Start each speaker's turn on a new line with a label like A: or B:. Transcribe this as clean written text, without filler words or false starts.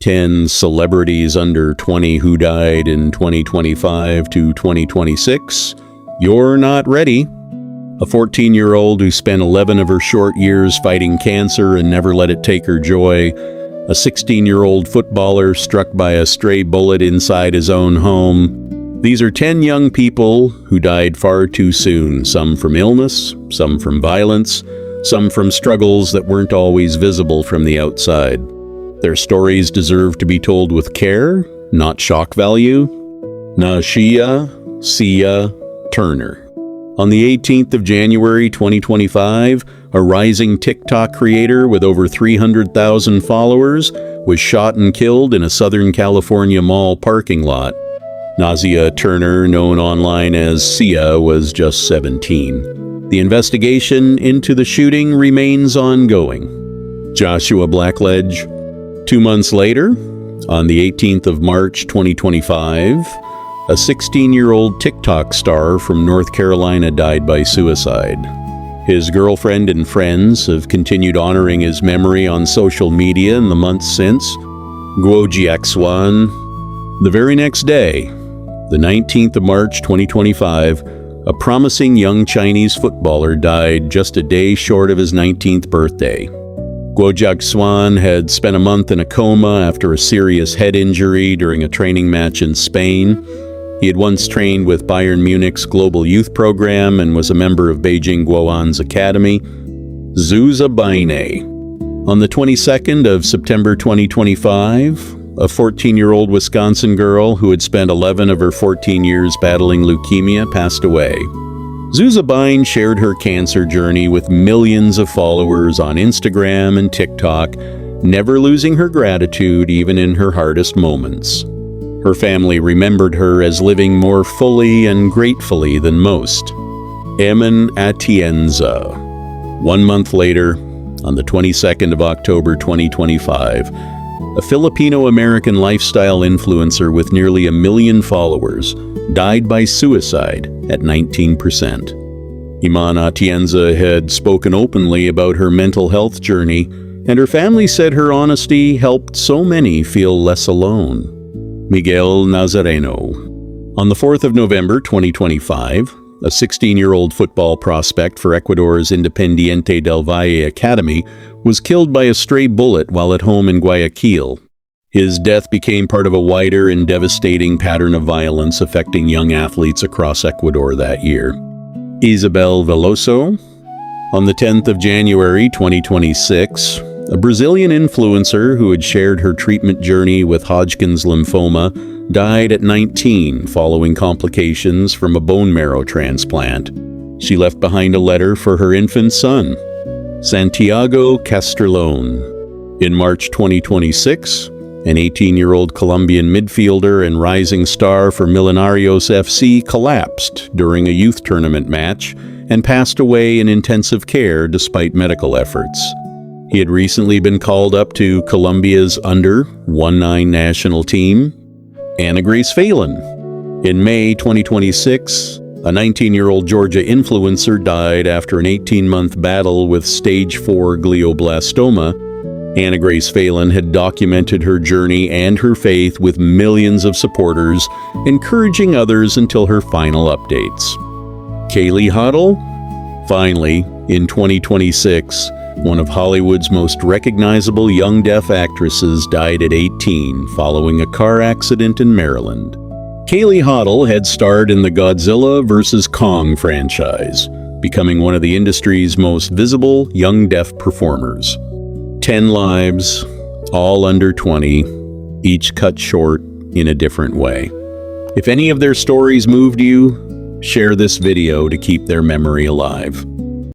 A: 10 celebrities under 20 who died in 2025 to 2026, you're not ready. A 14-year-old who spent 11 of her short years fighting cancer and never let it take her joy. A 16-year-old footballer struck by a stray bullet inside his own home. These are 10 young people who died far too soon, some from illness, some from violence, some from struggles that weren't always visible from the outside. Their stories deserve to be told with care, not shock value. Nashia Sia Turner. On the 18th of January 2025, a rising TikTok creator with over 300,000 followers was shot and killed in a Southern California mall parking lot. Nazia Turner, known online as Sia, was just 17. The investigation into the shooting remains ongoing. Joshua Blackledge. 2 months later, on the 18th of March 2025, a 16-year-old TikTok star from North Carolina died by suicide. His girlfriend and friends have continued honoring his memory on social media in the months since. Guo Jiaxuan. The very next day, the 19th of March 2025, a promising young Chinese footballer died just a day short of his 19th birthday. Guo Jiaxuan had spent a month in a coma after a serious head injury during a training match in Spain. He had once trained with Bayern Munich's Global Youth Program and was a member of Beijing Guoan's Academy. Zuza Baine. On the 22nd of September 2025, a 14-year-old Wisconsin girl who had spent 11 of her 14 years battling leukemia passed away. Zuza Baine shared her cancer journey with millions of followers on Instagram and TikTok, never losing her gratitude even in her hardest moments. Her family remembered her as living more fully and gratefully than most. Emin Atienza. 1 month later, on the 22nd of October 2025, a Filipino-American lifestyle influencer with nearly 1 million followers died by suicide at 19%. Iman Atienza had spoken openly about her mental health journey, and her family said her honesty helped so many feel less alone. Miguel Nazareno. On the 4th of November 2025, a 16-year-old football prospect for Ecuador's Independiente del Valle Academy was killed by a stray bullet while at home in Guayaquil. His death became part of a wider and devastating pattern of violence affecting young athletes across Ecuador that year. Isabel Veloso. On the 10th of January 2026, a Brazilian influencer who had shared her treatment journey with Hodgkin's lymphoma died at 19 following complications from a bone marrow transplant. She left behind a letter for her infant son, Santiago Castrillon. In March 2026, an 18-year-old Colombian midfielder and rising star for Millonarios FC collapsed during a youth tournament match and passed away in intensive care despite medical efforts. He had recently been called up to Colombia's under-19 national team. Anna Grace Phelan. In May 2026, a 19-year-old Georgia influencer died after an 18-month battle with stage 4 glioblastoma. Anna Grace Phelan had documented her journey and her faith with millions of supporters, encouraging others until her final updates. Kaylee Huddle. Finally, in 2026, one of Hollywood's most recognizable young deaf actresses died at 18 following a car accident in Maryland. Kaylee Huddle had starred in the Godzilla vs. Kong franchise, becoming one of the industry's most visible young deaf performers. 10 lives, all under 20, each cut short in a different way. If any of their stories moved you, share this video to keep their memory alive.